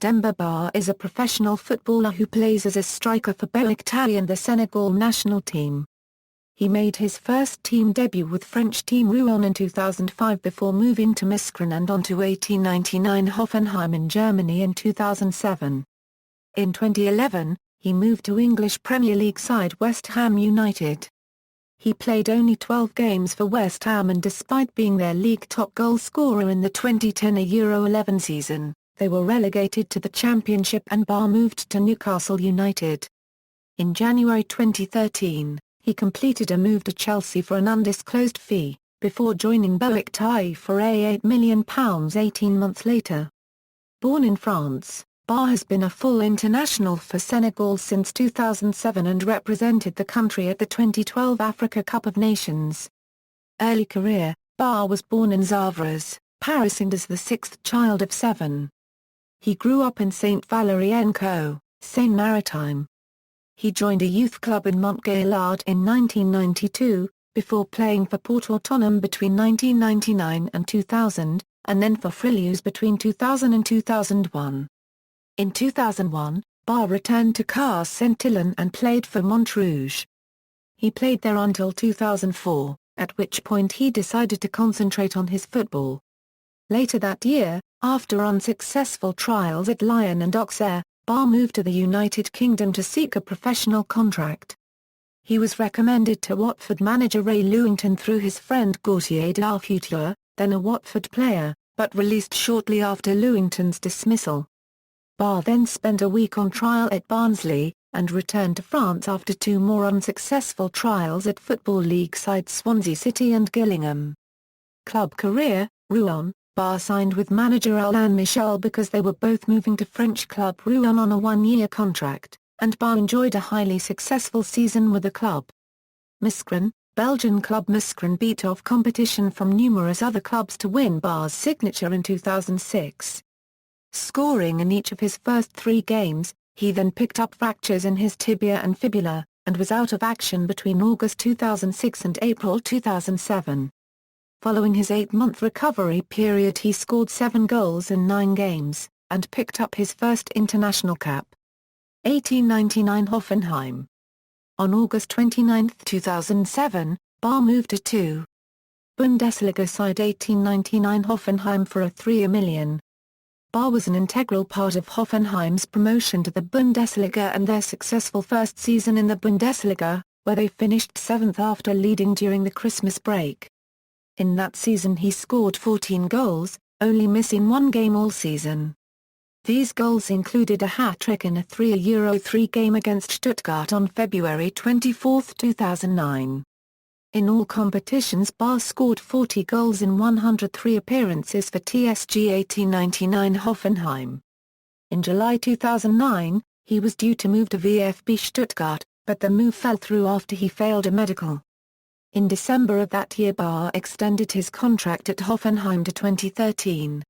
Demba Ba is a professional footballer who plays as a striker for Beşiktaş and the Senegal national team. He made his first team debut with French team Rouen in 2005 before moving to Mouscron and on to 1899 Hoffenheim in Germany in 2007. In 2011, he moved to English Premier League side West Ham United. He played only 12 games for West Ham and despite being their league top goal scorer in the 2010 Euro 11 season, they were relegated to the Championship and Ba moved to Newcastle United. In January 2013, he completed a move to Chelsea for an undisclosed fee, before joining Beşiktaş for £8 million 18 months later. Born in France, Ba has been a full international for Senegal since 2007 and represented the country at the 2012 Africa Cup of Nations. Early career: Ba was born in Zavres, Paris and is the sixth child of 7. He grew up in Saint-Valery-en-Caux, Seine-Maritime. He joined a youth club in Montgaillard in 1992, before playing for Port Autonome between 1999 and 2000, and then for Frilus between 2000 and 2001. In 2001, Ba returned to Cas Saint-Élion and played for Montrouge. He played there until 2004, at which point he decided to concentrate on his football. Later that year, after unsuccessful trials at Lyon and Auxerre, Ba moved to the United Kingdom to seek a professional contract. He was recommended to Watford manager Ray Lewington through his friend Gautier Darfutur, then a Watford player, but released shortly after Lewington's dismissal. Ba then spent a week on trial at Barnsley, and returned to France after 2 more unsuccessful trials at Football League sides Swansea City and Gillingham. Club career: Rouen. Ba signed with manager Alain Michel because they were both moving to French club Rouen on a 1-year contract, and Ba enjoyed a highly successful season with the club. Mouscron. Belgian club Mouscron beat off competition from numerous other clubs to win Ba's signature in 2006. Scoring in each of his first 3 games, he then picked up fractures in his tibia and fibula, and was out of action between August 2006 and April 2007. Following his 8-month recovery period he scored 7 goals in 9 games, and picked up his first international cap. 1899 Hoffenheim. On August 29, 2007, Ba moved to 2. Bundesliga side 1899 Hoffenheim for a €3 million. Ba was an integral part of Hoffenheim's promotion to the Bundesliga and their successful first season in the Bundesliga, where they finished 7th after leading during the Christmas break. In that season he scored 14 goals, only missing 1 game all season. These goals included a hat-trick in a 3-3 game against Stuttgart on February 24, 2009. In all competitions Ba scored 40 goals in 103 appearances for TSG 1899 Hoffenheim. In July 2009, he was due to move to VfB Stuttgart, but the move fell through after he failed a medical. In December of that year Ba extended his contract at Hoffenheim to 2013.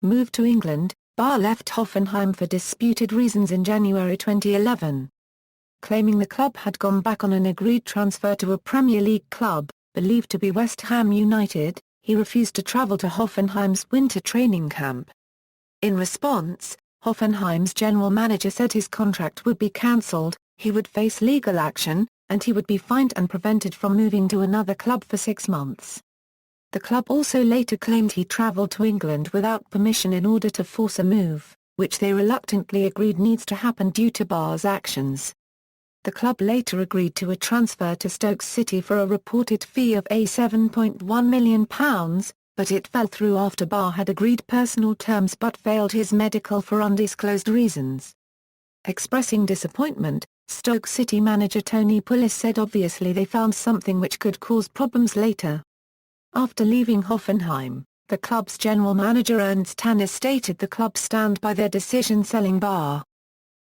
Moved to England, Ba left Hoffenheim for disputed reasons in January 2011. Claiming the club had gone back on an agreed transfer to a Premier League club, believed to be West Ham United, he refused to travel to Hoffenheim's winter training camp. In response, Hoffenheim's general manager said his contract would be cancelled, he would face legal action, and he would be fined and prevented from moving to another club for 6 months. The club also later claimed he travelled to England without permission in order to force a move, which they reluctantly agreed needs to happen due to Ba's actions. The club later agreed to a transfer to Stoke City for a reported fee of £7.1 million, but it fell through after Ba had agreed personal terms but failed his medical for undisclosed reasons. Expressing disappointment, Stoke City manager Tony Pulis said obviously they found something which could cause problems later. After leaving Hoffenheim, the club's general manager Ernst Tanner stated the club stand by their decision selling Ba.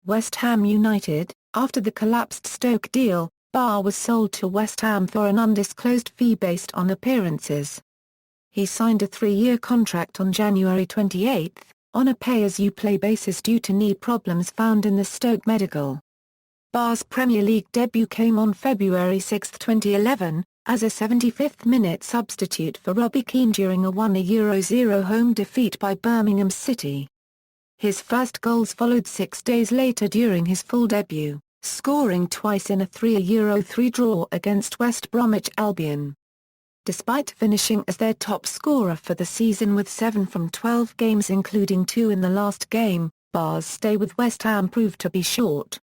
West Ham United. After the collapsed Stoke deal, Ba was sold to West Ham for an undisclosed fee based on appearances. He signed a 3-year contract on January 28, on a pay-as-you-play basis due to knee problems found in the Stoke medical. Ba's Premier League debut came on February 6, 2011, as a 75th-minute substitute for Robbie Keane during a 1-0 home defeat by Birmingham City. His first goals followed 6 days later during his full debut, scoring twice in a 3-3 draw against West Bromwich Albion. Despite finishing as their top scorer for the season with 7 from 12 games including 2 in the last game, Ba's stay with West Ham proved to be short.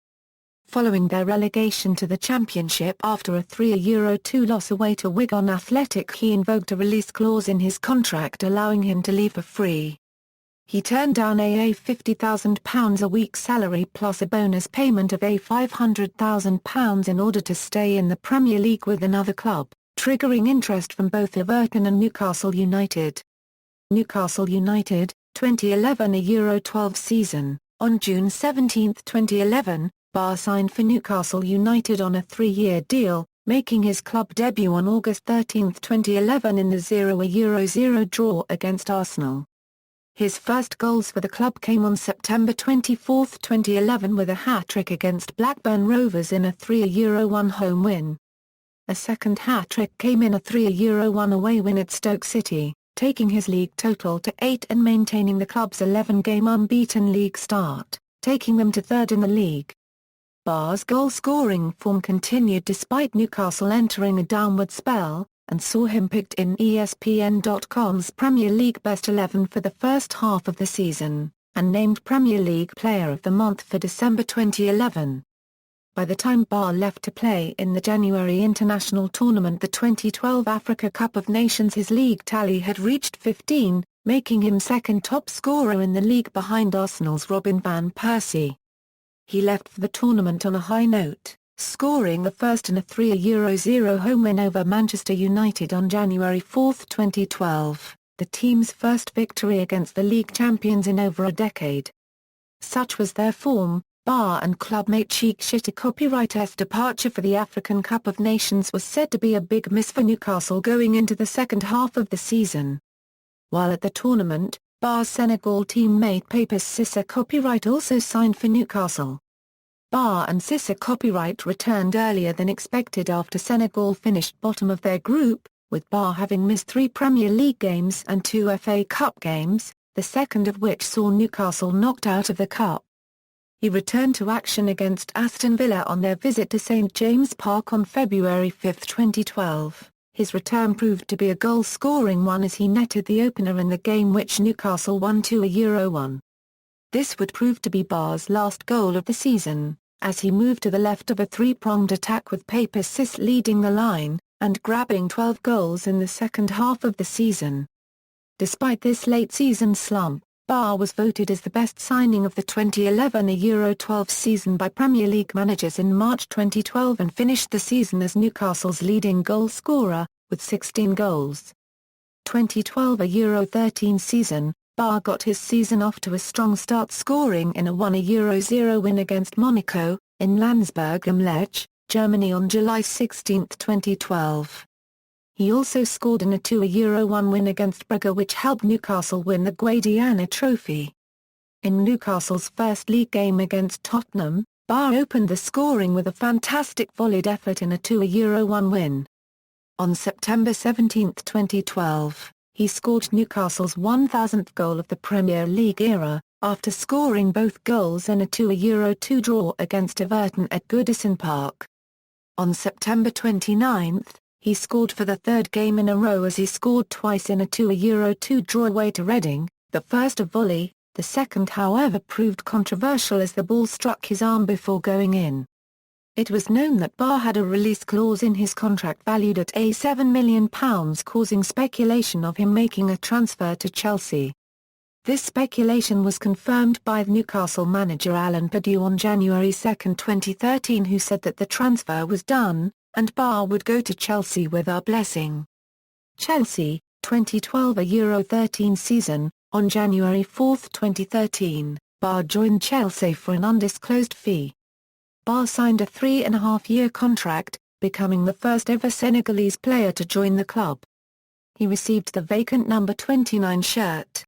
Following their relegation to the Championship after a 3-2 loss away to Wigan Athletic, he invoked a release clause in his contract allowing him to leave for free. He turned down a £50,000 a week salary plus a bonus payment of £500,000 in order to stay in the Premier League with another club, triggering interest from both Everton and Newcastle United. Newcastle United, 2011 Euro 12 season. On June 17, 2011, Ba signed for Newcastle United on a 3-year deal, making his club debut on August 13, 2011 in the 0-0 draw against Arsenal. His first goals for the club came on September 24, 2011 with a hat-trick against Blackburn Rovers in a 3-1 home win. A second hat-trick came in a 3-1 away win at Stoke City, taking his league total to 8 and maintaining the club's 11-game unbeaten league start, taking them to third in the league. Ba's goal-scoring form continued despite Newcastle entering a downward spell, and saw him picked in ESPN.com's Premier League Best 11 for the first half of the season, and named Premier League Player of the Month for December 2011. By the time Ba left to play in the January international tournament, the 2012 Africa Cup of Nations, his league tally had reached 15, making him second top scorer in the league behind Arsenal's Robin van Persie. He left for the tournament on a high note, scoring the first in a 3-0 home win over Manchester United on January 4, 2012, the team's first victory against the league champions in over a decade. Such was their form, Ba and clubmate Sheikh Shitta Copyright's departure for the African Cup of Nations was said to be a big miss for Newcastle going into the second half of the season. While at the tournament, Ba's Senegal teammate Papis Cissé Copyright also signed for Newcastle. Ba and Cissé Copyright returned earlier than expected after Senegal finished bottom of their group, with Ba having missed 3 Premier League games and 2 FA Cup games, the second of which saw Newcastle knocked out of the Cup. He returned to action against Aston Villa on their visit to St James Park on February 5, 2012. His return proved to be a goal-scoring one as he netted the opener in the game which Newcastle won 2-1. This would prove to be Ba's last goal of the season, as he moved to the left of a 3-pronged attack with Papis Cissé leading the line, and grabbing 12 goals in the second half of the season. Despite this late-season slump, Ba was voted as the best signing of the 2011 Euro 12 season by Premier League managers in March 2012 and finished the season as Newcastle's leading goal scorer, with 16 goals. 2012 Euro 13 season, Ba got his season off to a strong start, scoring in a 1-0 win against Monaco, in Landsberg am Lech, Germany on July 16, 2012. He also scored in a 2-1 win against Brugge which helped Newcastle win the Guadiana Trophy. In Newcastle's first league game against Tottenham, Ba opened the scoring with a fantastic volleyed effort in a 2-1 win. On September 17, 2012, he scored Newcastle's 1,000th goal of the Premier League era, after scoring both goals in a 2-2 draw against Everton at Goodison Park. On September 29, he scored for the third game in a row as he scored twice in a 2-2 draw away to Reading, the first a volley, the second however proved controversial as the ball struck his arm before going in. It was known that Ba had a release clause in his contract valued at £7 million, causing speculation of him making a transfer to Chelsea. This speculation was confirmed by Newcastle manager Alan Pardew on January 2, 2013, who said that the transfer was done, and Ba would go to Chelsea with our blessing. Chelsea, 2012 Euro 13 season. On January 4, 2013, Ba joined Chelsea for an undisclosed fee. Ba signed a 3.5-year contract, becoming the first ever Senegalese player to join the club. He received the vacant number 29 shirt.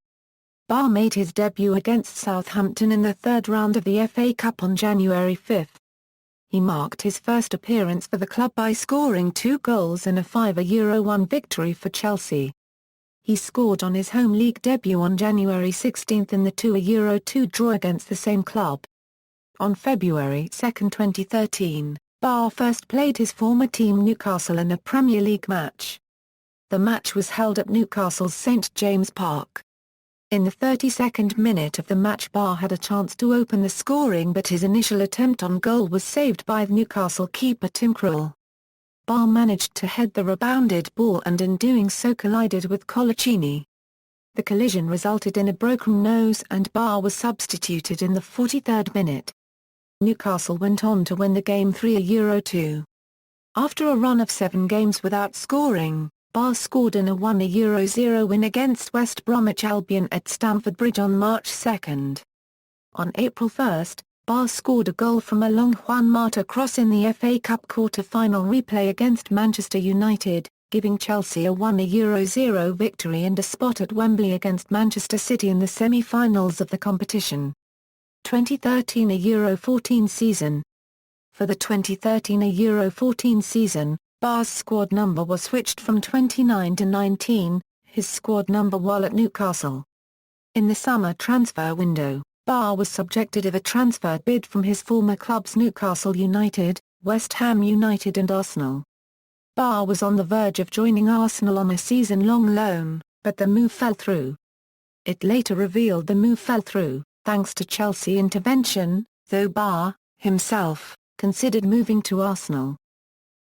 Ba made his debut against Southampton in the third round of the FA Cup on January 5. He marked his first appearance for the club by scoring 2 goals in a 5-1 victory for Chelsea. He scored on his home league debut on January 16 in the 2-2 draw against the same club. On February 2, 2013, Ba first played his former team Newcastle in a Premier League match. The match was held at Newcastle's St James Park. In the 32nd minute of the match, Ba had a chance to open the scoring, but his initial attempt on goal was saved by Newcastle keeper Tim Krul. Ba managed to head the rebounded ball and in doing so collided with Colaccini. The collision resulted in a broken nose and Ba was substituted in the 43rd minute. Newcastle went on to win the game 3-2. After a run of 7 games without scoring, Ba scored in a 1-0 win against West Bromwich Albion at Stamford Bridge on March 2. On April 1, Ba scored a goal from a long Juan Mata cross in the FA Cup quarter-final replay against Manchester United, giving Chelsea a 1-0 victory and a spot at Wembley against Manchester City in the semi-finals of the competition. 2013 Euro 14 season. For the 2013 Euro 14 season, Ba's squad number was switched from 29 to 19, his squad number while at Newcastle. In the summer transfer window, Ba was subjected of a transfer bid from his former clubs Newcastle United, West Ham United and Arsenal. Ba was on the verge of joining Arsenal on a season-long loan, but the move fell through. It later revealed the move fell through, thanks to Chelsea intervention, though Ba, himself, considered moving to Arsenal.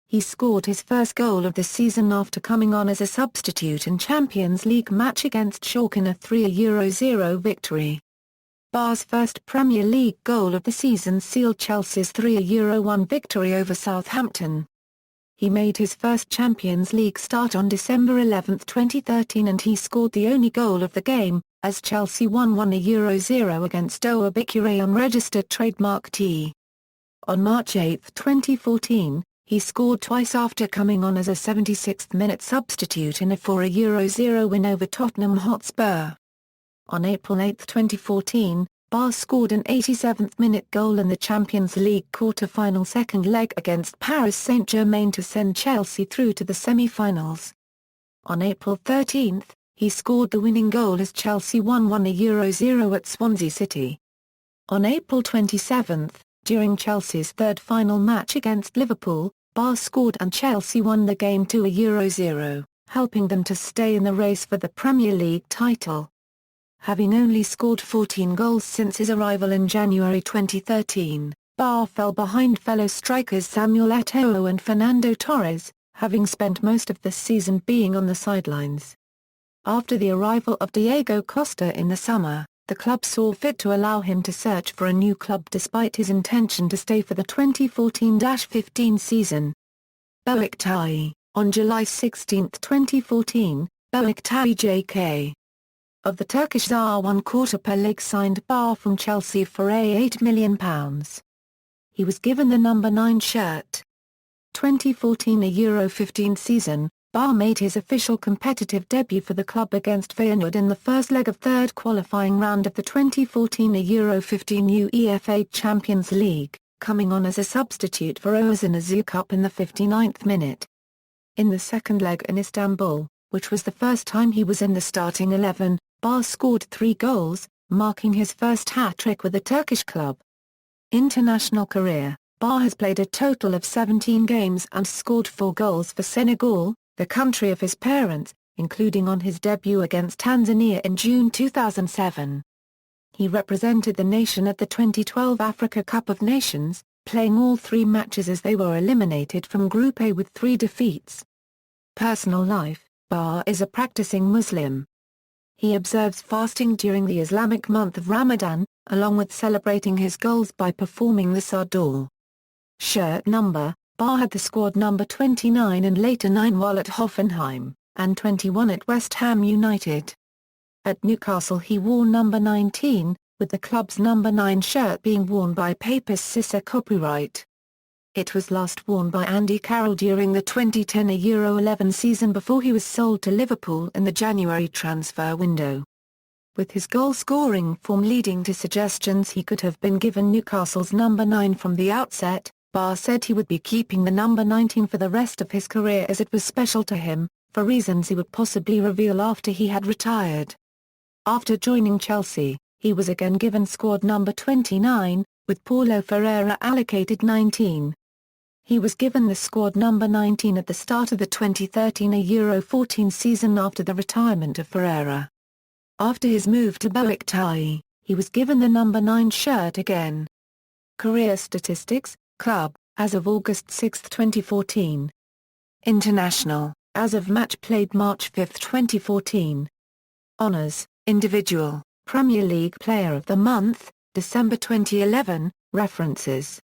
He scored his first goal of the season after coming on as a substitute in Champions League match against Schalke in a 3-0 victory. Ba's first Premier League goal of the season sealed Chelsea's 3-1 victory over Southampton. He made his first Champions League start on December 11, 2013 and he scored the only goal of the game, as Chelsea won 1-0 against Steaua Bucuresti on registered trademark T. On March 8, 2014, he scored twice after coming on as a 76th-minute substitute in a 4-0 win over Tottenham Hotspur. On April 8, 2014, Ba scored an 87th-minute goal in the Champions League quarter-final second leg against Paris Saint-Germain to send Chelsea through to the semi-finals. On April 13, he scored the winning goal as Chelsea won 1-0 at Swansea City. On April 27, during Chelsea's third final match against Liverpool, Ba scored and Chelsea won the game 2-0, helping them to stay in the race for the Premier League title. Having only scored 14 goals since his arrival in January 2013, Ba fell behind fellow strikers Samuel Eto'o and Fernando Torres, having spent most of the season being on the sidelines. After the arrival of Diego Costa in the summer, the club saw fit to allow him to search for a new club despite his intention to stay for the 2014-15 season. Beşiktaş, on July 16, 2014, Beşiktaş J.K. of the Turkish Zar won quarter per leg signed Ba from Chelsea for £8 million. He was given the number 9 shirt. 2014 Euro 15 season, Ba made his official competitive debut for the club against Feyenoord in the first leg of third qualifying round of the 2014 Euro 15 UEFA Champions League, coming on as a substitute for Ozan Azucup in the 59th minute. In the second leg in Istanbul, which was the first time he was in the starting 11, Ba scored 3 goals, marking his first hat-trick with the Turkish club. International career, Ba has played a total of 17 games and scored 4 goals for Senegal, the country of his parents, including on his debut against Tanzania in June 2007. He represented the nation at the 2012 Africa Cup of Nations, playing all 3 matches as they were eliminated from Group A with 3 defeats. Personal life, Ba is a practicing Muslim. He observes fasting during the Islamic month of Ramadan, along with celebrating his goals by performing the Sardor. Shirt number, Ba had the squad number 29 and later 9 while at Hoffenheim, and 21 at West Ham United. At Newcastle he wore number 19, with the club's number 9 shirt being worn by Papis Cissé copyright. It was last worn by Andy Carroll during the 2010 Euro 11 season before he was sold to Liverpool in the January transfer window. With his goal-scoring form leading to suggestions he could have been given Newcastle's number 9 from the outset, Ba said he would be keeping the number 19 for the rest of his career as it was special to him, for reasons he would possibly reveal after he had retired. After joining Chelsea, he was again given squad number 29, with Paulo Ferreira allocated 19. He was given the squad number 19 at the start of the 2013 Euro 14 season after the retirement of Ferreira. After his move to Beşiktaş, he was given the number 9 shirt again. Career statistics, club, as of August 6, 2014. International, as of match played March 5, 2014. Honours, individual, Premier League Player of the Month, December 2011, references.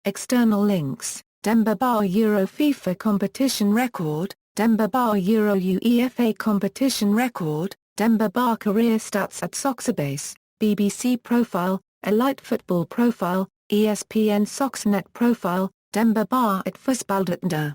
External links, Demba Ba Euro FIFA competition record, Demba Ba Euro UEFA competition record, Demba Ba career stats at Soccerbase, BBC profile, Elite Football profile, ESPN Soxnet profile, Demba Ba at Fußballdatender.